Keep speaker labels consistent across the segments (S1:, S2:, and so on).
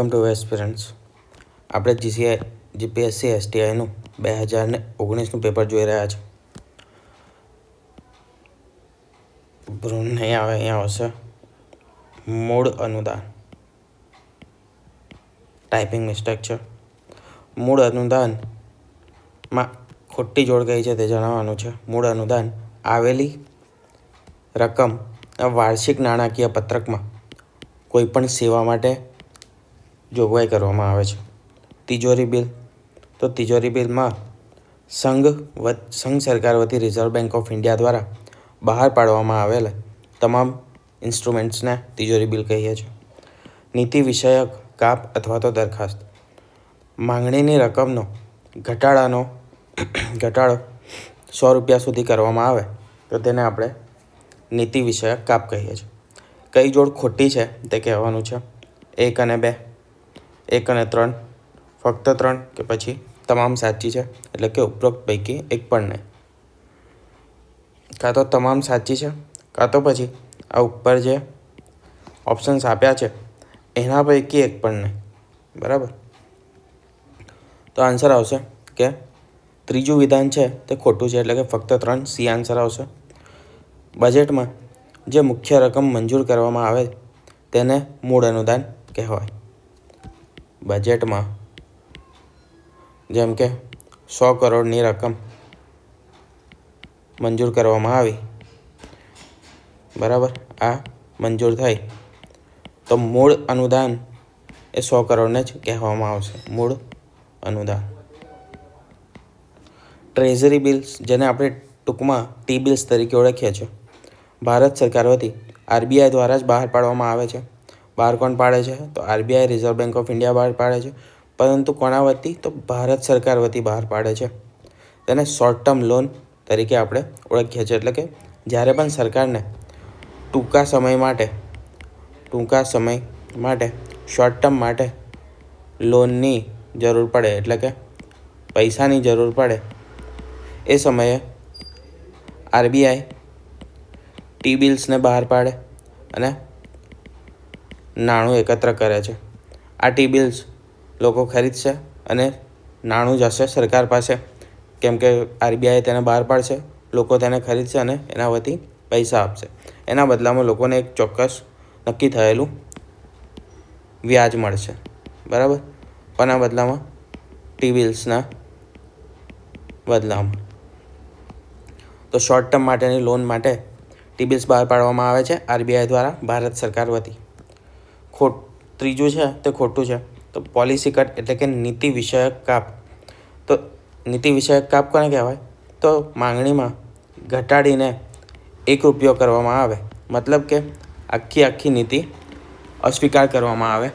S1: Welcome to aspirants. આપણે GPSC એસટીઆઈનું 2019નું paper જોઈ રહ્યા છે. ભ્રૂણ નહીં આવે, અહીંયા આવશે મૂળ અનુદાન. ટાઈપિંગ મિસ્ટેક છે. મૂળ અનુદાનમાં ખોટી જોડ કઈ છે તે જણાવવાનું છે. મૂળ અનુદાન આવેલી રકમ વાર્ષિક નાણાકીય પત્રકમાં કોઈપણ સેવા માટે જોગવાઈ કરવામાં આવે છે. તિજોરી બિલ, તો તિજોરી બિલમાં સંઘ સરકાર વતી રિઝર્વ બેંક ઓફ ઇન્ડિયા દ્વારા બહાર પાડવામાં આવેલા તમામ ઇન્સ્ટ્રુમેન્ટ્સને તિજોરી બિલ કહીએ છીએ. નીતિ વિષયક કાપ અથવા તો દરખાસ્ત, માંગણીની રકમનો ઘટાડો ₹100 સુધી કરવામાં આવે તો તેને આપણે નીતિ વિષયક કાપ કહીએ છીએ. કઈ જોડ ખોટી છે તે કહેવાનું છે. 1 અને 2, 1 અને 3, ફક્ત 3 કે પછી તમામ સાચી છે, એટલે કે ઉપરોક્ત પૈકી એક પણ નહીં. કાં તો તમામ સાચી છે, કાં તો પછી આ ઉપર જે ઓપ્શન્સ આપ્યા છે એના પૈકી એક પણ નહીં. બરાબર, તો આન્સર આવશે કે ત્રીજું વિધાન છે તે ખોટું છે, એટલે કે ફક્ત 3 સી આન્સર આવશે. બજેટમાં જે મુખ્ય રકમ મંજૂર કરવામાં આવે તેને મૂળ અનુદાન કહેવાય. બજેટમાં જેમ કે 100 કરોડની રકમ મંજૂર કરવામાં આવી, બરાબર, આ મંજૂર થઈ તો મૂળ અનુદાન એ 100 કરોડને જ કહેવામાં આવશે, મૂળ અનુદાન. ટ્રેઝરી બિલ્સ, જેને આપણે ટૂંકમાં ટી બિલ્સ તરીકે ઓળખીએ છીએ, ભારત સરકાર વતી આરબીઆઈ દ્વારા જ બહાર પાડવામાં આવે છે. બહાર કોણ પાડે છે? તો RBI, reserve bank of India બહાર પાડે છે. પરંતુ કોના વતી? તો ભારત સરકાર વતી બહાર પાડે છે. તેને શોર્ટ ટર્મ લોન તરીકે આપણે ઓળખીએ છીએ. એટલે કે જ્યારે પણ સરકારને ટૂંકા સમય માટે શોર્ટ ટર્મ માટે લોનની જરૂર પડે, એટલે કે પૈસાની જરૂર પડે, એ સમયે આરબીઆઈ ટી બિલ્સને બહાર પાડે અને નાણું એકત્ર કરે છે. આ ટી બિલ્સ લોકો ખરીદશે અને નાણું જશે સરકાર પાસે, કેમ કે આરબીઆઈ તેને બહાર પાડશે, લોકો તેને ખરીદશે અને એના વતી પૈસા આપશે. એના બદલામાં લોકોને એક ચોક્કસ નક્કી થયેલું વ્યાજ મળશે. બરાબર, પણ આ બદલામાં ટી બિલ્સના બદલામાં તો શોર્ટ ટર્મ માટેની લોન માટે ટી બિલ્સ બહાર પાડવામાં આવે છે આરબીઆઈ દ્વારા ભારત સરકાર વતી. ત્રીજું છે તે ખોટું છે. તો પોલિસી કટ એટલે કે નીતિ વિષયક કાપ. તો નીતિ વિષયક કાપ કોને કહેવાય? તો માંગણીમાં ઘટાડીને ₹1 કરવામાં આવે, મતલબ કે આખી નીતિ અસ્વીકાર કરવામાં આવે.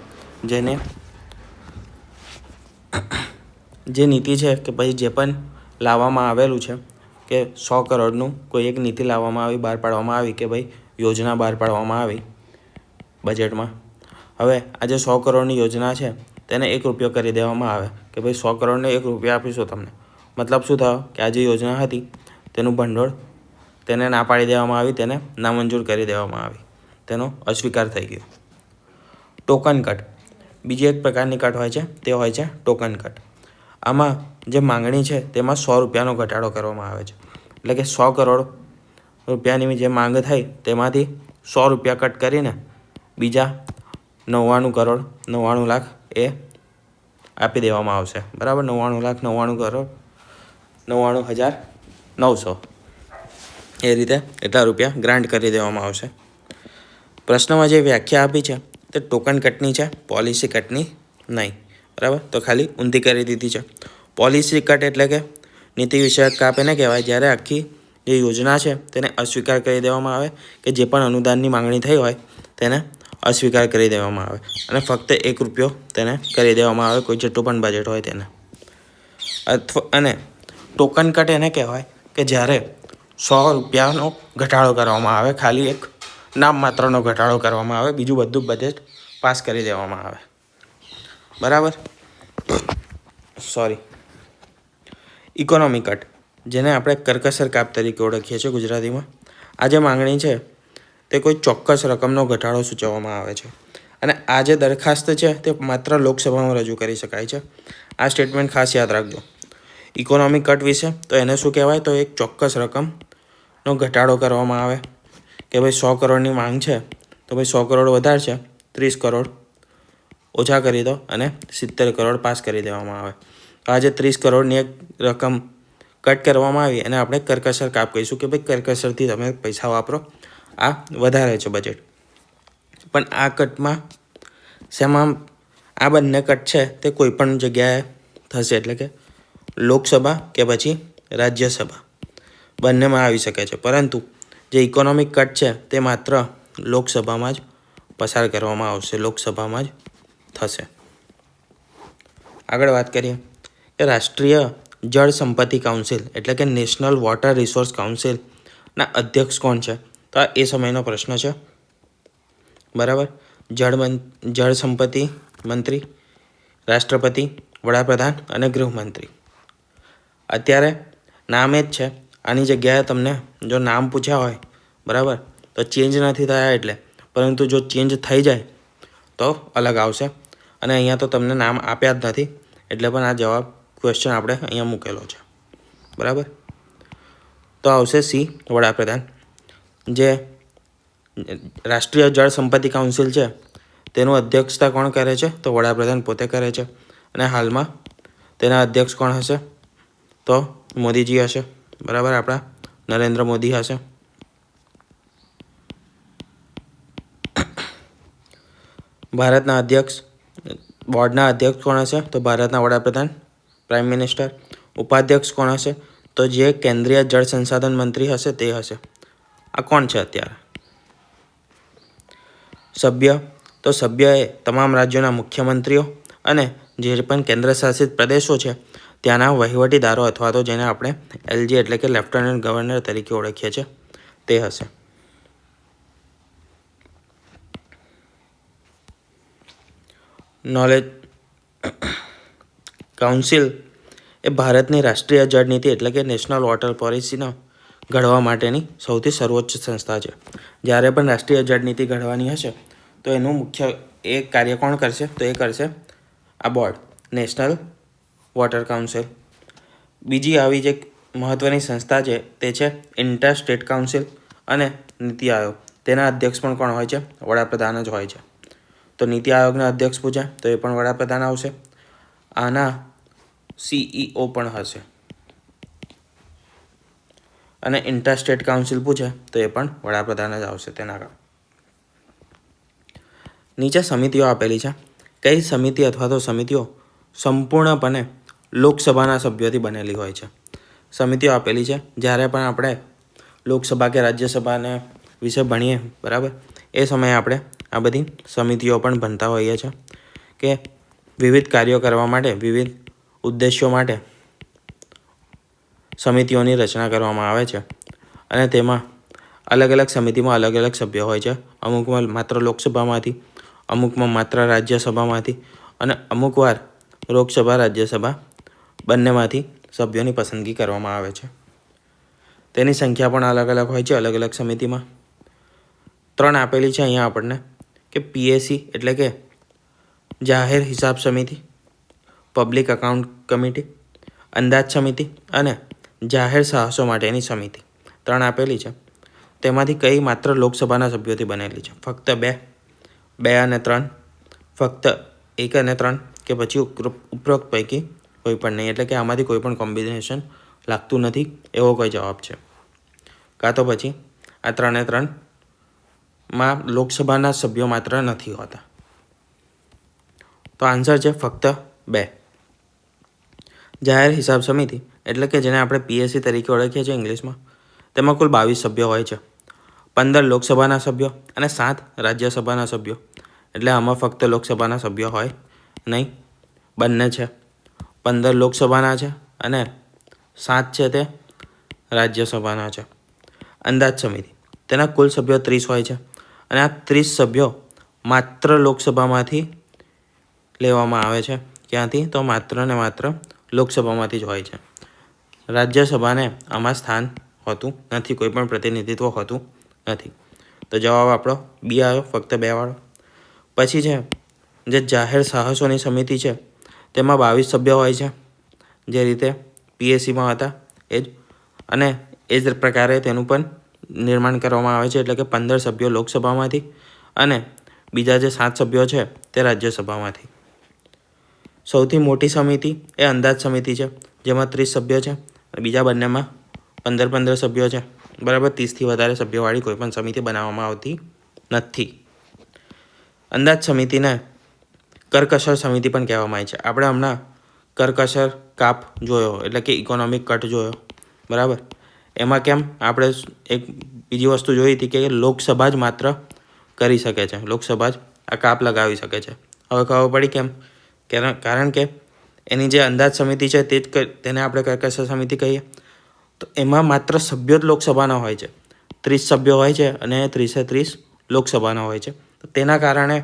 S1: જે નીતિ છે કે પછી જે પણ લાવવામાં આવેલું છે કે 100 કરોડનું કોઈ એક નીતિ લાવવામાં આવી, બહાર પાડવામાં આવી, કે ભાઈ યોજના બહાર પાડવામાં આવી બજેટમાં. હવે આ જે 100 કરોડની યોજના છે તેને ₹1 કરી દેવામાં આવે કે ભાઈ 100 કરોડને ₹1 આપીશું તમને. મતલબ શું થયો કે આ જે યોજના હતી તેનું ભંડોળ તેને ના પાડી દેવામાં આવી, તેને નામંજૂર કરી દેવામાં આવી, તેનો અસ્વીકાર થઈ ગયો. ટોકન કટ, બીજી એક પ્રકારની કટ હોય છે, તે હોય છે ટોકન કટ. આમાં જે માંગણી છે તેમાં ₹100નો ઘટાડો કરવામાં આવે છે. એટલે કે 100 કરોડ રૂપિયાની જે માંગ થઈ તેમાંથી ₹100 કટ કરીને બીજા 99 લાખ એ આપી દેવામાં આવશે. બરાબર, 99,99,900 એ રીતે એટલા રૂપિયા ગ્રાન્ટ કરી દેવામાં આવશે. પ્રશ્નમાં જે વ્યાખ્યા આપી છે તે ટોકન કટની છે, પોલિસી કટની નહીં. બરાબર, તો ખાલી ઊંધી કરી દીધી છે. પોલિસી કટ એટલે કે નીતિ વિષયક કાપ એને કહેવાય જ્યારે આખી જે યોજના છે તેને અસ્વીકાર કરી દેવામાં આવે, કે જે પણ અનુદાનની માંગણી થઈ હોય તેને અસ્વીકાર કરી દેવામાં આવે અને ફક્ત ₹1 તેને કરી દેવામાં આવે, કોઈ જેટલું પણ બજેટ હોય તેને. અને ટોકન કટ એને કહેવાય કે જ્યારે ₹100નો ઘટાડો કરવામાં આવે, ખાલી એક નામ માત્રનો ઘટાડો કરવામાં આવે, બીજું બધું બજેટ પાસ કરી દેવામાં આવે. બરાબર, ઇકોનોમી કટ, જેને આપણે કરકસર કાપ તરીકે ઓળખીએ છીએ ગુજરાતીમાં. આ જે માંગણી છે તે કોઈ ચોક્કસ રકમનો ઘટાડો સૂચવવામાં આવે છે અને આ જે દરખાસ્ત છે તે માત્ર લોકસભામાં રજૂ કરી શકાય છે. આ સ્ટેટમેન્ટ ખાસ યાદ રાખજો. ઇકોનોમિક કટ વિશે તો એને શું કહેવાય, તો એક ચોક્કસ રકમનો ઘટાડો કરવામાં આવે કે ભાઈ 100 કરોડની માંગ છે તો ભાઈ 100 કરોડ વધારે છે, 30 કરોડ ઓછા કરી દો અને 70 કરોડ પાસ કરી દેવામાં આવે. તો આજે 30 કરોડની એક રકમ કટ કરવામાં આવી અને આપણે કરકસર કાપ કહીશું કે ભાઈ કરકસરથી તમે પૈસા વાપરો, આ વધારે છે બજેટ. પણ આ કટમાં શેમાં આ બંને કટ છે તે કોઈ પણ જગ્યાએ થશે, એટલે કે લોકસભા કે પછી રાજ્યસભા બંનેમાં આવી શકે છે. પરંતુ જે ઇકોનોમિક કટ છે તે માત્ર લોકસભામાં જ પસાર કરવામાં આવશે, લોકસભામાં જ થશે. આગળ વાત કરીએ કે રાષ્ટ્રીય જળ સંપત્તિ કાઉન્સિલ એટલે કે નેશનલ વોટર રિસોર્સ કાઉન્સિલના અધ્યક્ષ કોણ છે? તો આ એ સમયનો પ્રશ્ન છે. બરાબર. જળ સંપત્તિ મંત્રી, રાષ્ટ્રપતિ, વડાપ્રધાન અને ગૃહમંત્રી. અત્યારે નામ એ જ છે. આની જગ્યાએ તમને જો નામ પૂછ્યા હોય, બરાબર, તો ચેન્જ નથી થયા એટલે, પરંતુ જો ચેન્જ થઈ જાય તો અલગ આવશે. અને અહીંયા તો તમને નામ આપ્યા જ નથી એટલે પણ આ જવાબ ક્વેશ્ચન આપણે અહીંયા મૂકેલો છે. બરાબર. તો આવશે સી, વડાપ્રધાન. જે રાષ્ટ્રીય જળ સંપત્તિ કાઉન્સિલ છે તેનું અધ્યક્ષતા કોણ કરે છે? તો વડાપ્રધાન પોતે કરે છે. અને હાલમાં તેના અધ્યક્ષ કોણ હશે? તો મોદીજી હશે. બરાબર, આપણા નરેન્દ્ર મોદી હશે. ભારતના અધ્યક્ષ, બોર્ડના અધ્યક્ષ કોણ હશે? તો ભારતના વડાપ્રધાન, પ્રાઇમ મિનિસ્ટર. ઉપાધ્યક્ષ કોણ હશે? તો જે કેન્દ્રીય જળ સંસાધન મંત્રી હશે તે હશે. આ કોણ છે અત્યારે? સભ્ય, તો સભ્ય એ તમામ રાજ્યોના મુખ્યમંત્રીઓ અને જે પણ કેન્દ્ર શાસિત પ્રદેશો છે ત્યાંના વહીવટીદારો અથવા તો જેને આપણે એલજી એટલે કે લેફ્ટનન્ટ ગવર્નર તરીકે ઓળખીએ છીએ તે હશે. નોલેજ કાઉન્સિલ એ ભારતની રાષ્ટ્રીય જળ નીતિ એટલે કે નેશનલ વોટર પોલિસીને ઘડવા માટેની સૌથી સર્વોચ્ચ સંસ્થા છે. જ્યારે પણ રાષ્ટ્રીય જળ નીતિ ઘડવાની હશે તો એનું મુખ્ય એ કાર્ય કોણ કરશે? તો એ કરશે આ બોર્ડ, નેશનલ વોટર કાઉન્સિલ. બીજી આવી જે મહત્ત્વની સંસ્થા છે તે છે ઇન્ટર સ્ટેટ કાઉન્સિલ અને નીતિ આયોગ. તેના અધ્યક્ષ પણ કોણ હોય છે? વડાપ્રધાન જ હોય છે. તો નીતિ આયોગના અધ્યક્ષ પૂછે તો એ પણ વડાપ્રધાન આવશે. આના CEO પણ હશે. અને ઇન્ટર સ્ટેટ કાઉન્સિલ પૂછે તો એ પણ વડાપ્રધાન જ આવશે તેના કારણે. નીચે સમિતિઓ આપેલી છે. કઈ સમિતિ અથવા તો સમિતિઓ સંપૂર્ણપણે લોકસભાના સભ્યોથી બનેલી હોય છે? સમિતિઓ આપેલી છે. જ્યારે પણ આપણે લોકસભા કે રાજ્યસભાને વિશે ભણીએ, બરાબર, એ સમયે આપણે આ બધી સમિતિઓ પણ ભણતા હોઈએ છીએ કે વિવિધ કાર્યો કરવા માટે, વિવિધ ઉદ્દેશ્યો માટે સમિતિઓની રચના કરવામાં આવે છે. અને તેમાં અલગ અલગ સમિતિમાં અલગ અલગ સભ્યો હોય છે. અમુકમાં માત્ર લોકસભામાંથી, અમુકમાં માત્ર રાજ્યસભામાંથી અને અમુકવાર લોકસભા, રાજ્યસભા બંનેમાંથી સભ્યોની પસંદગી કરવામાં આવે છે. તેની સંખ્યા પણ અલગ અલગ હોય છે અલગ અલગ સમિતિમાં. 3 આપેલી છે અહીંયા આપણને કે PAC એટલે કે જાહેર હિસાબ સમિતિ, પબ્લિક અકાઉન્ટ કમિટી, અંદાજ સમિતિ અને જાહેર સાહસો માટેની સમિતિ. 3 આપેલી છે. તેમાંથી કઈ માત્ર લોકસભાના સભ્યોથી બનેલી છે? ફક્ત 2 અને 3, ફક્ત 1 અને 3 કે પછી ઉપરોક્ત પૈકી કોઈ પણ નહીં? એટલે કે આમાંથી કોઈ પણ કોમ્બિનેશન લાગતું નથી એવો કોઈ જવાબ છે. કાં તો પછી આ 3 અને 3માં લોકસભાના સભ્યો માત્ર નથી હોતા. તો આન્સર છે ફક્ત 2. જાહેર હિસાબ સમિતિ એટલે કે જેને આપણે PAC તરીકે ઓળખીએ છીએ ઇંગ્લિશમાં, તેમાં કુલ 22 સભ્યો હોય છે. 15 લોકસભાના સભ્યો અને 7 રાજ્યસભાના સભ્યો. એટલે આમાં ફક્ત લોકસભાના સભ્યો હોય નહીં, બંને છે. 15 લોકસભાના છે અને 7 છે તે રાજ્યસભાના છે. અંદાજ સમિતિ, તેના કુલ સભ્યો 30 હોય છે અને આ 30 સભ્યો માત્ર લોકસભામાંથી લેવામાં આવે છે. ક્યાંથી? તો માત્ર ને માત્ર લોકસભામાંથી જ હોય છે. રાજ્યસભાને આમાં સ્થાન હોતું નથી, કોઈ પણ પ્રતિનિધિત્વ હોતું નથી. તો જવાબ આપણો B આવ્યો, ફક્ત 2 વાળો. પછી છે જે જાહેર સાહસોની સમિતિ છે તેમાં 22 સભ્યો હોય છે, જે રીતે પીએસસીમાં હતા એ જ. અને એ જ પ્રકારે તેનું પણ નિર્માણ કરવામાં આવે છે, એટલે કે 15 સભ્યો લોકસભામાંથી અને બીજા જે 7 સભ્યો છે તે રાજ્યસભામાંથી. સૌથી મોટી સમિતિ એ અંદાજ સમિતિ છે, જેમાં 30 સભ્યો છે અને બીજા બંનેમાં 15 સભ્યો છે. બરાબર, 30થી વધારે સભ્યોવાળી કોઈ પણ સમિતિ બનાવવામાં આવતી નથી. અંદાજ સમિતિને કરકસર સમિતિ પણ કહેવામાં આવે છે. આપણે હમણાં કરકસર કાપ જોયો, એટલે કે ઇકોનોમિક કટ જોયો. બરાબર, એમાં કેમ આપણે એક બીજી વસ્તુ જોઈ હતી કે લોકસભા જ માત્ર કરી શકે છે, લોકસભા જ આ કાપ લગાવી શકે છે. હવે ખબર પડી કેમ? કારણ કે એની જે અંદાજ સમિતિ છે તેને આપણે કરકસર સમિતિ કહીએ. તો એમાં માત્ર સભ્યો જ લોકસભાના હોય છે, 30 સભ્યો હોય છે અને 30 લોકસભાના હોય છે. તો તેના કારણે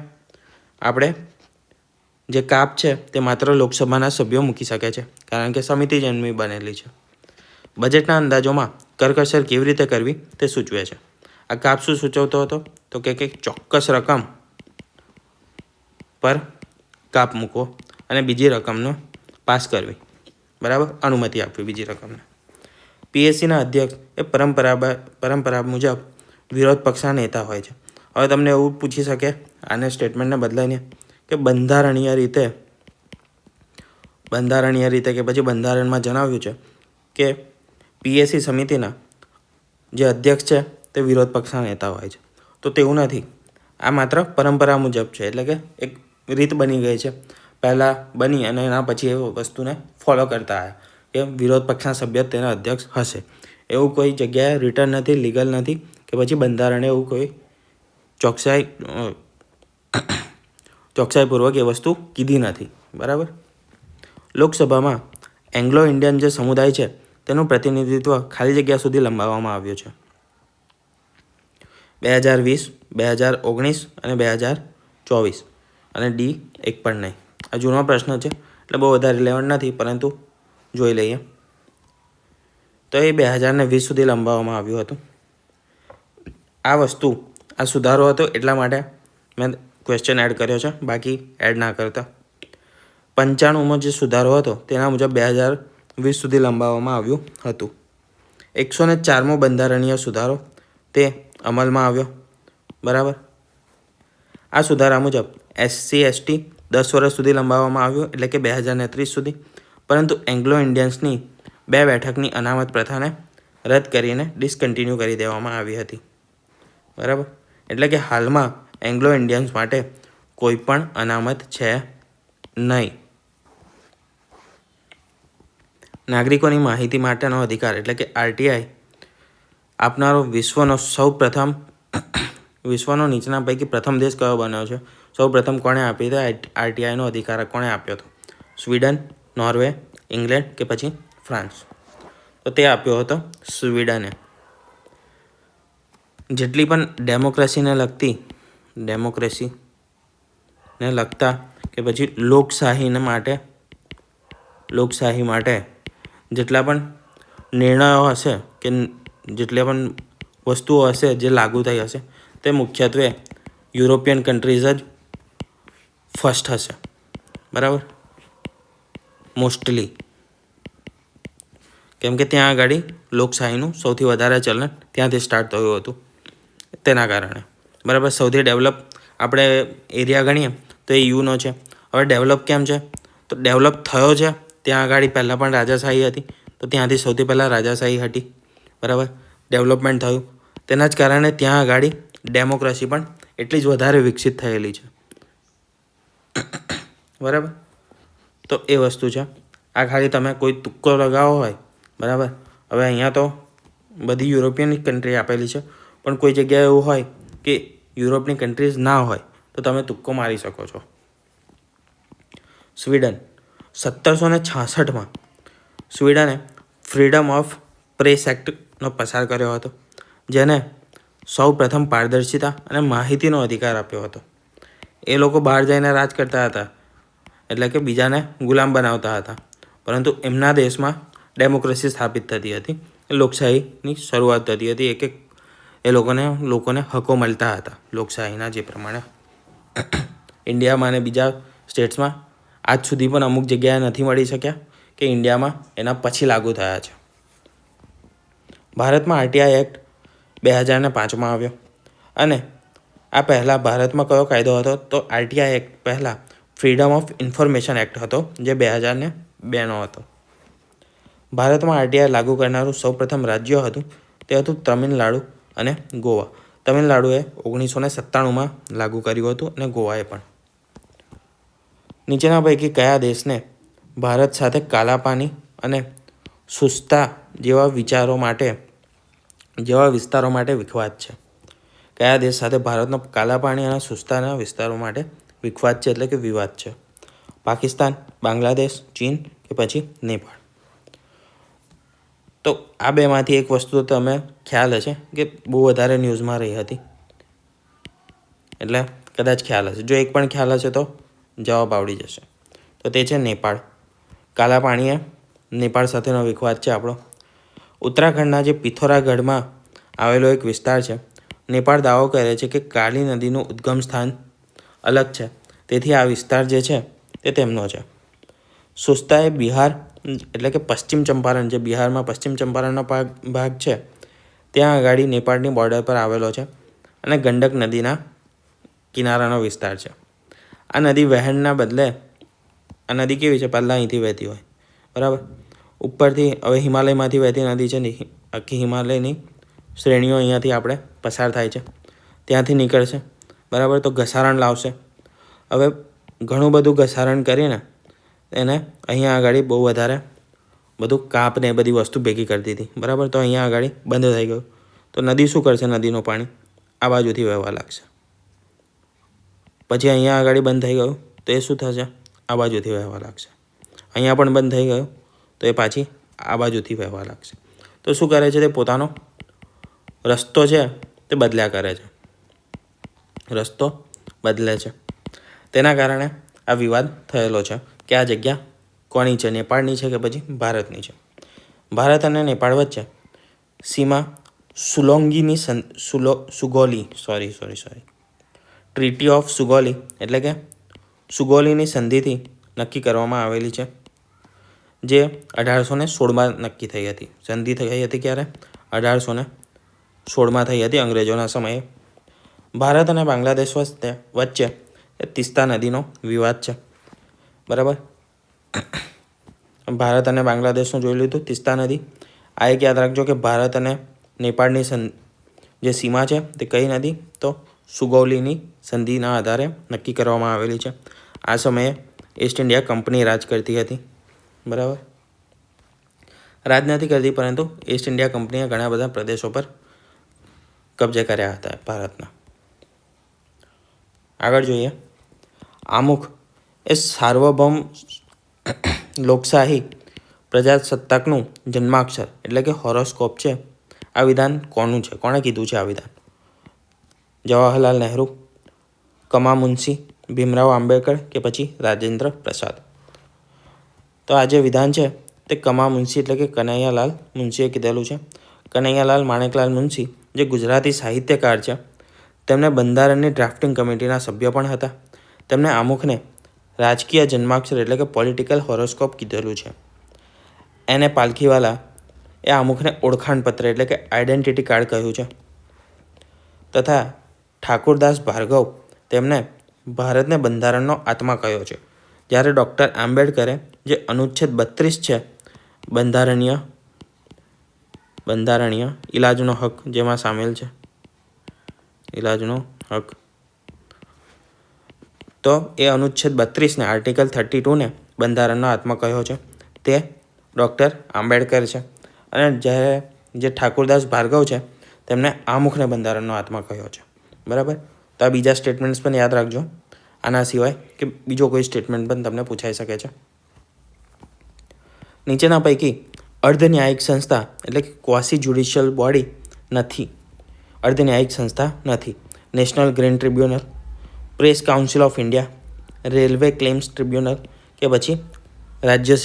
S1: આપણે જે કાપ છે તે માત્ર લોકસભાના સભ્યો મૂકી શકે છે, કારણ કે સમિતિ જ એમની બનેલી છે. બજેટના અંદાજોમાં કરકસર કેવી રીતે કરવી તે સૂચવે છે. આ કાપ શું સૂચવતો હતો? તો કે ચોક્કસ રકમ પર કાપ મૂકવો અને બીજી રકમનો પાસ કરવી. બરાબર, અનુમતિ આપવી બીજી રકમને. પીએસસીના અધ્યક્ષ એ પરંપરા મુજબ વિરોધ પક્ષના નેતા હોય છે. હવે તમને એવું પૂછી શકે આને સ્ટેટમેન્ટને બદલાઈને કે બંધારણીય રીતે કે પછી બંધારણમાં જણાવ્યું છે કે પીએસસી સમિતિના જે અધ્યક્ષ છે તે વિરોધ પક્ષના નેતા હોય છે. તો તેવું નથી, આ માત્ર પરંપરા મુજબ છે, એટલે કે એક રીત બની ગઈ છે. પહેલાં બની અને એના પછી એ વસ્તુને ફોલો કરતા આવ્યા કે વિરોધ પક્ષના સભ્ય તેના અધ્યક્ષ હશે. એવું કોઈ જગ્યાએ રિટર્ન નથી, લીગલ નથી કે પછી બંધારણે એવું કોઈ ચોકસાઈપૂર્વક એ વસ્તુ કીધી નથી. બરાબર, લોકસભામાં એંગ્લો ઇન્ડિયન જે સમુદાય છે તેનું પ્રતિનિધિત્વ ખાલી જગ્યા સુધી લંબાવવામાં આવ્યું છે. 2020, 2019 અને 2024 અને ડી એક પણ નહીં. આ જૂનો પ્રશ્ન છે એટલે બહુ વધારે રિલેવન્ટ નથી, પરંતુ જોઈ લઈએ. તો એ 2020 સુધી લંબાવવામાં આવ્યું હતું. આ સુધારો હતો એટલા માટે મેં ક્વેશ્ચન એડ કર્યો છે, બાકી એડ ના કરતા. 95માં જે સુધારો હતો તેના મુજબ 2020 સુધી લંબાવવામાં આવ્યું હતું. 104મો બંધારણીય સુધારો તે અમલમાં આવ્યો. બરાબર, આ સુધારા મુજબ SC/ST 10 વર્ષ સુધી લંબાવવામાં આવ્યું, એટલે કે 2030 સુધી. પરંતુ એંગ્લો ઇન્ડિયન્સની 2 બેઠકની અનામત પ્રથાને રદ કરીને ડિસકન્ટિન્યુ કરી દેવામાં આવી હતી. બરાબર, એટલે કે હાલમાં એંગ્લો ઇન્ડિયન્સ માટે કોઈ પણ અનામત છે નહીં. નાગરિકોની માહિતી માટેનો અધિકાર એટલે કે RTI આપનારો વિશ્વનો નીચેના પૈકી પ્રથમ દેશ કયો બન્યો છે? સૌ પ્રથમ કોણે આપી હતી RTIનો અધિકાર? કોણે આપ્યો હતો? સ્વીડન, નોર્વે, ઇંગ્લેન્ડ કે પછી ફ્રાન્સ? તો તે આપ્યો હતો સ્વીડને. જેટલી પણ ડેમોક્રેસીને લગતા કે પછી લોકશાહી માટે જેટલા પણ નિર્ણયો હશે કે જેટલી પણ વસ્તુઓ હશે જે લાગુ થઈ હશે તે મુખ્યત્વે યુરોપિયન કન્ટ્રીઝ જ ફર્સ્ટ હશે. બરાબર, મોસ્ટલી, કેમ કે ત્યાં આગળ લોકશાહીનું સૌથી વધારે ચલણ ત્યાંથી સ્ટાર્ટ થયું હતું, તેના કારણે. બરાબર, સૌથી ડેવલપ આપણે એરિયા ગણીએ તો એ યુનો છે. હવે ડેવલપ કેમ છે? તો ડેવલપ થયો છે ત્યાં આગળ પહેલાં પણ રાજાશાહી હતી, તો ત્યાંથી સૌથી પહેલાં રાજાશાહી હતી. બરાબર, ડેવલપમેન્ટ થયું, તેના જ કારણે ત્યાં આગળ ડેમોક્રેસી પણ એટલી જ વધારે વિકસિત થયેલી છે. બરાબર, તો એ વસ્તુ છે. આ ખાલી તમે કોઈ તુક્કો લગાવો હોય. બરાબર, હવે અહીંયા તો બધી યુરોપિયન કન્ટ્રી આપેલી છે, પણ કોઈ જગ્યાએ એવું હોય કે યુરોપની કન્ટ્રીઝ ના હોય તો તમે તુક્કો મારી શકો છો. સ્વીડન 1766માં સ્વીડને ફ્રીડમ ઓફ પ્રેસ એક્ટનો પસાર કર્યો હતો, જેને સૌ પ્રથમ પારદર્શિતા અને માહિતીનો અધિકાર આપ્યો હતો. એ લોકો બહાર જઈને રાજ કરતા હતા, એટલે કે બીજાને ગુલામ બનાવતા હતા, પરંતુ એમના દેશમાં ડેમોક્રેસી સ્થાપિત થતી હતી, લોકશાહીની શરૂઆત થતી હતી. એ લોકોને હકો મળતા હતા લોકશાહીના, જે પ્રમાણે ઇન્ડિયામાં અને બીજા સ્ટેટ્સમાં આજ સુધી પણ અમુક જગ્યાએ નથી મળી શક્યા કે ઇન્ડિયામાં એના પછી લાગુ થયા છે. ભારતમાં આરટીઆઈ એક્ટ 2005માં આવ્યો અને આ પહેલાં ભારતમાં કયો કાયદો હતો તો આરટીઆઈ એક્ટ પહેલાં ફ્રીડમ ઓફ ઇન્ફોર્મેશન એક્ટ હતો જે 2002નો હતો. ભારતમાં આરટીઆઈ લાગુ કરનારું સૌપ્રથમ રાજ્ય હતું તે હતું તમિલનાડુ અને ગોવા. તમિલનાડુએ 1997માં લાગુ કર્યું હતું અને ગોવાએ પણ. નીચેના પૈકી કયા દેશને ભારત સાથે કાલા પાણી અને સુસ્તા જેવા વિસ્તારો માટે વિખવાદ છે? કયા દેશ સાથે ભારતનો કાલા પાણી અને સુસ્તાના વિસ્તારો માટે વિખવાદ છે એટલે કે વિવાદ છે? પાકિસ્તાન, બાંગ્લાદેશ, ચીન કે પછી નેપાળ? તો આ બેમાંથી એક વસ્તુ તો તમે ખ્યાલ હશે કે બહુ વધારે ન્યૂઝમાં રહી હતી, એટલે કદાચ ખ્યાલ હશે. જો એક પણ ખ્યાલ હશે તો જવાબ આવડી જશે. તો તે છે નેપાળ. કાલા પાણીએ નેપાળ સાથેનો વિખવાદ છે આપણો. ઉત્તરાખંડના જે પિથોરાગઢમાં આવેલો એક વિસ્તાર છે, નેપાળ દાવો કરે છે કે કાલી નદીનું ઉદ્ગમ સ્થાન અલગ છે, તેથી આ વિસ્તાર જે છે તે તેમનો છે. સુસ્તા એ બિહાર એટલે કે પશ્ચિમ ચંપારણ, જે બિહારમાં પશ્ચિમ ચંપારણનો ભાગ છે, ત્યાં આગળ નેપાળની બોર્ડર પર આવેલો છે અને ગંડક નદીના કિનારાનો વિસ્તાર છે. આ નદી વહેણના બદલે આ નદી કેવી છે, પહેલાં અહીંથી વહેતી હોય, બરાબર, ઉપરથી હવે હિમાલયમાંથી વહેતી નદી છે ને, આખી હિમાલયની શ્રેણીઓ અહીંયાથી આપણે પસાર થાય છે, ત્યાંથી નીકળશે, બરાબર. તો ઘસારણ લાવશે. હવે ઘણું બધું ઘસારણ કરીને એને અહીંયા આગળ બહુ વધારે બધું કાપ ને એ બધી વસ્તુ ભેગી કરી દીધી, બરાબર. તો અહીંયા આગળ બંધ થઈ ગયું. તો નદી શું કરશે? નદીનું પાણી આ બાજુથી વહેવા લાગશે. પછી અહીંયા આગળ બંધ થઈ ગયું તો એ શું થશે? આ બાજુથી વહેવા લાગશે. અહીંયા પણ બંધ થઈ ગયું તો એ પાછી આ બાજુથી વહેવા લાગશે. તો શું કરે છે? તે પોતાનો રસ્તો છે તે બદલ્યા કરે છે, રસ્તો બદલે છે. તેના કારણે આ વિવાદ થયેલો છે કે આ જગ્યા કોની છે, નેપાળની છે કે પછી ભારતની છે. ભારત અને નેપાળ વચ્ચે સીમા ટ્રીટી ઓફ સુગોલી એટલે કે સુગોલીની સંધિથી નક્કી કરવામાં આવેલી છે, જે 1816માં નક્કી થઈ હતી. સંધિ થઈ હતી ક્યારે? 1816માં થઈ હતી, અંગ્રેજોના સમયે. ભારત અને બાંગ્લાદેશ વચ્ચે તિસ્તા નદીનો વિવાદ છે, બરાબર. ભારત અને બાંગ્લાદેશનું જોઈ લીધું. તિસ્તા નદી, આ એક યાદ રાખજો કે ભારત અને નેપાળની જે સીમા છે તે કઈ નદી? તો સુગૌલીની સંધિના આધારે નક્કી કરવામાં આવેલી છે. આ સમયે ઈસ્ટ ઇન્ડિયા કંપની રાજ કરતી હતી, બરાબર. રાજ નથી કરતી, પરંતુ ઈસ્ટ ઇન્ડિયા કંપનીએ ઘણા બધા પ્રદેશો પર કબજે કર્યા હતા ભારતના. આગળ જોઈએ. આમુખ એ સાર્વભૌમ લોકશાહી પ્રજાસત્તાકનું જન્માક્ષર એટલે કે હોરોસ્કોપ છે. આ વિધાન કોનું છે? કોણે કીધું છે આ વિધાન? જવાહરલાલ નહેરુ, કમા મુન્શી, ભીમરાવ આંબેડકર કે પછી રાજેન્દ્ર પ્રસાદ? તો આ જે વિધાન છે તે કમા મુન્શી એટલે કે કનૈયાલાલ મુન્શીએ કીધેલું છે. કનૈયાલાલ માણેકલાલ મુન્શી જે ગુજરાતી સાહિત્યકાર છે, તેમને બંધારણની ડ્રાફ્ટિંગ કમિટીના સભ્ય પણ હતા. તેમણે આમુખને રાજકીય જન્માક્ષર એટલે કે પોલિટિકલ હોરોસ્કોપ કીધેલું છે. એને પાલખીવાલા એ આમુખને ઓળખાણપત્ર એટલે કે આઈડેન્ટિટી કાર્ડ કહ્યું છે. તથા ઠાકુરદાસ ભાર્ગવ તેમને ભારતને બંધારણનો આત્મા કહ્યો છે. જ્યારે ડૉક્ટર આંબેડકરે જે અનુચ્છેદ 32 છે, બંધારણીય ઇલાજનો હક જેમાં સામેલ છે, ઇલાજનો હક, તો એ અનુચ્છેદ 32ને આર્ટિકલ 32ને બંધારણનો આત્મા કહ્યો છે તે ડૉક્ટર આંબેડકર છે. અને જ્યારે જે ઠાકુરદાસ ભાર્ગવ છે તેમને આમુખને બંધારણનો આત્મા કહ્યો છે, બરાબર. તો આ બીજા સ્ટેટમેન્ટ્સ પણ યાદ રાખજો. આના સિવાય કે બીજો કોઈ સ્ટેટમેન્ટ પણ તમને પૂછાઈ શકે છે. નીચેના પૈકી અર્ધન્યાયિક સંસ્થા એટલે કે ક્વાસી જ્યુડિશિયલ બોડી નથી, અર્ધન્યાયિક સંસ્થા નથી. National green tribunal, press council of India, railway claims tribunal કે પછી રાજ્ય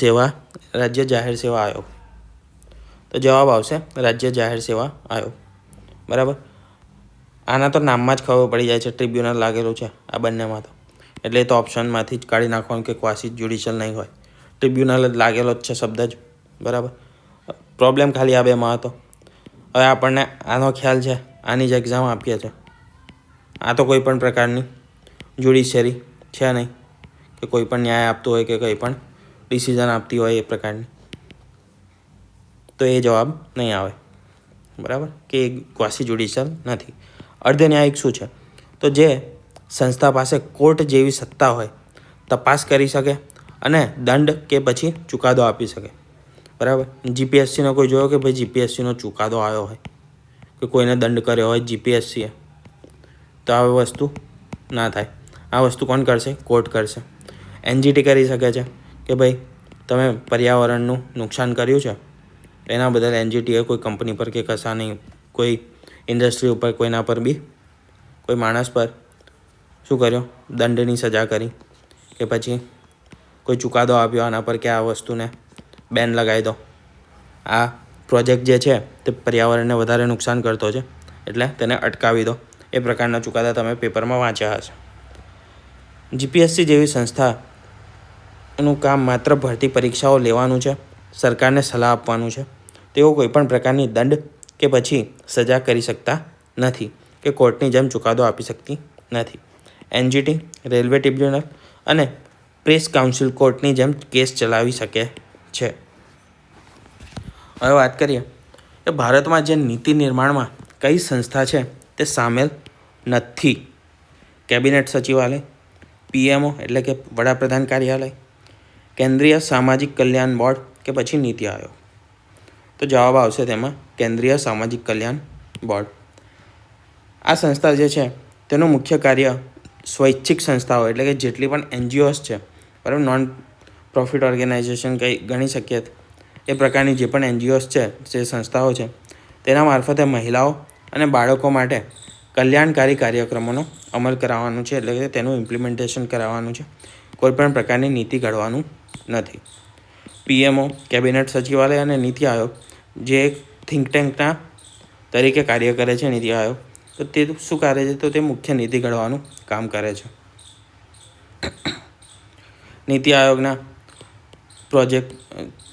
S1: જાહેર સેવા આયોગ? તો જવાબ આવશે રાજ્ય જાહેર સેવા આયોગ, બરાબર. આના તો નામમાં જ ખબર પડી જાય છે ટ્રિબ્યુનલ લાગેલું છે આ બંનેમાં. તો એટલે એ તો ઓપ્શનમાંથી જ કાઢી નાખવાનું કે ક્વાસી જ્યુડિશિયલ નહીં હોય. ટ્રિબ્યુનલ જ લાગેલો જ છે શબ્દ જ, બરાબર. પ્રોબ્લેમ ખાલી આ બેમાં હતો. હવે આપણને આનો ખ્યાલ છે, આની જ એક્ઝામ આપીએ છીએ. આ તો કોઈ પણ પ્રકારની જ્યુડિશિયરી છે નહીં કે કોઈ પણ ન્યાય આપતું હોય કે કંઈ પણ ડિસિઝન આપતી હોય એ પ્રકારની, તો એ જવાબ નહીં આવે, બરાબર. કે એ ક્વાસી જ્યુડિશિયલ નથી. અર્ધ ન્યાયિક શું છે? તો જે સંસ્થા પાસે કોર્ટ જેવી સત્તા હોય, તપાસ કરી શકે અને દંડ કે પછી ચુકાદો આપી શકે, બરાબર. જીપીએસસીનો કોઈ જોયો કે ભાઈ જીપીએસસીનો ચુકાદો આવ્યો હોય કે કોઈને દંડ કર્યો હોય જીપીએસસીએ, તો આ વસ્તુ ના થાય. આ વસ્તુ કોણ કરશે? કોર્ટ કરશે. એનજીટી કરી શકે છે કે ભાઈ તમે પર્યાવરણનું નુકસાન કર્યું છે, એના બદલ એનજીટીએ કોઈ કંપની પર કે કશાની કોઈ ઇન્ડસ્ટ્રી ઉપર કોઈના પર બી કોઈ માણસ પર શું કર્યો? દંડની સજા કરી કે પછી કોઈ ચુકાદો આપ્યો આના પર કે આ વસ્તુને બેન લગાવી દો, આ પ્રોજેક્ટ જે છે તે પર્યાવરણને વધારે નુકસાન કરતો છે એટલે તેને અટકાવી દો. એ પ્રકારના ચુકાદા તમે પેપરમાં વાંચ્યા હશે. જીપીએસસી જેવી સંસ્થાનું કામ માત્ર ભરતી પરીક્ષાઓ લેવાનું છે, સરકારને સલાહ આપવાનું છે. તેઓ કોઈપણ પ્રકારની દંડ કે પછી સજા કરી શકતા નથી કે કોર્ટની જેમ ચુકાદો આપી શકતી નથી. એનજીટી રેલવે ટ્રિબ્યુનલ અને પ્રેસ કાઉન્સિલ કોર્ટની જેમ કેસ ચલાવી શકે છે. હવે વાત કરીએ કે ભારતમાં જે નીતિ નિર્માણમાં કઈ સંસ્થા છે તે સામેલ નથી. કેબિનેટ સચિવાલય, પીએમઓ એટલે કે વડાપ્રધાન કાર્યાલય, કેન્દ્રીય સામાજિક કલ્યાણ બોર્ડ કે પછી નીતિ આયોગ. તો જવાબ આવશે તેમાં કેન્દ્રીય સામાજિક કલ્યાણ બોર્ડ. આ સંસ્થા જે છે તેનું મુખ્ય કાર્ય સ્વૈચ્છિક સંસ્થાઓ એટલે કે જેટલી પણ એનજીઓસ છે, બરાબર, નોન પ્રોફિટ ઓર્ગેનાઇઝેશન કંઈ ગણી શકીએ એ પ્રકારની જે પણ એનજીઓસ છે, જે સંસ્થાઓ છે, તેના મારફતે મહિલાઓ અને બાળકો માટે કલ્યાણકારી કાર્યક્રમોનો અમલ કરાવવાનું છે, એટલે કે તેનું ઇમ્પ્લિમેન્ટેશન કરાવવાનું છે. કોઈપણ પ્રકારની નીતિ ઘડવાનું નથી. પીએમઓ, કેબિનેટ સચિવાલય અને નીતિ આયોગ જે એક થિંક ટેન્કના તરીકે કાર્ય કરે છે, નીતિ આયોગ, તો તે શું કરે છે? તો તે મુખ્ય નીતિ ઘડવાનું કામ કરે છે. નીતિ આયોગના પ્રોજેક્ટ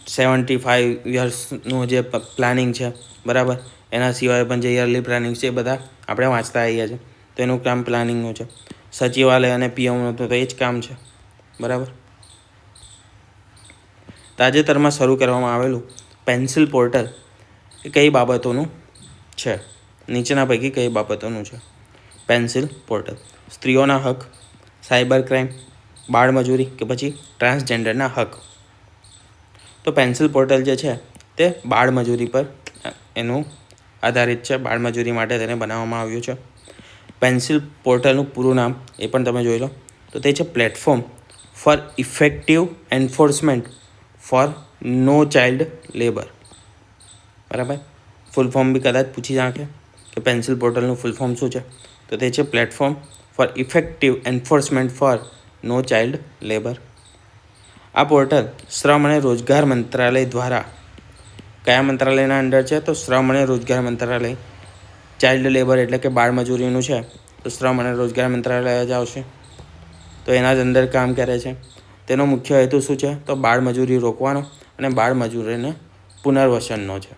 S1: 75 યર્સનું જે પ્લાનિંગ છે, બરાબર, એના સિવાય પણ જે યરલી પ્લાનિંગ છે એ બધા આપણે વાંચતા આવીએ છીએ. તેનું કામ પ્લાનિંગનું છે. સચિવાલય અને પીએમનું તો એ જ કામ છે, બરાબર. તાજેતરમાં શરૂ કરવામાં આવેલું પેન્સિલ પોર્ટલ એ કઈ બાબતોનું છે? નીચેના પૈકી કઈ બાબતોનું છે પેન્સિલ પોર્ટલ? સ્ત્રીઓના હક, સાયબર ક્રાઇમ, બાળમજૂરી કે પછી ટ્રાન્સજેન્ડરના હક. તો પેન્સિલ પોર્ટલ જે છે તે બાળમજૂરી પર એનું આધારિત છે. બાળમજૂરી માટે તેને બનાવવામાં આવ્યું છે. પેન્સિલ પોર્ટલનું પૂરું નામ એ પણ તમે જોઈ લો, તો તે છે platform for effective enforcement for no child labour, બરાબર. ફૂલ ફોર્મ બી કદાચ પૂછી નાખે કે પેન્સિલ પોર્ટલનું ફૂલ ફોર્મ શું છે, તો તે છે platform for effective enforcement for no child labour. આ પોર્ટલ શ્રમ અને રોજગાર મંત્રાલય દ્વારા કયા મંત્રાલયના અંડર છે? તો શ્રમ અને રોજગાર મંત્રાલય. ચાઇલ્ડ લેબર એટલે કે બાળમજૂરીનું છે તો શ્રમ અને રોજગાર મંત્રાલય જ આવશે. તો એના જ અંદર કામ કરે છે. તેનો મુખ્ય હેતુ શું છે? તો બાળમજૂરી રોકવાનો અને બાળમજૂરીને પુનર્વસનનો છે.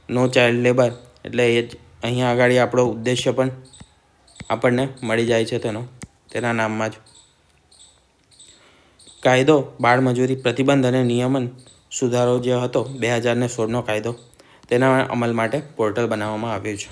S1: નો ચાઇલ્ડ લેબર એટલે એ જ અહીંયા આગળ આપણો ઉદ્દેશ્ય પણ આપણને મળી જાય છે તેના નામમાં જ. કાયદો બાળમજૂરી પ્રતિબંધ અને નિયમન સુધારો જે હતો 2016નો કાયદો, તેના અમલ માટે પોર્ટલ બનાવવામાં આવ્યું છે.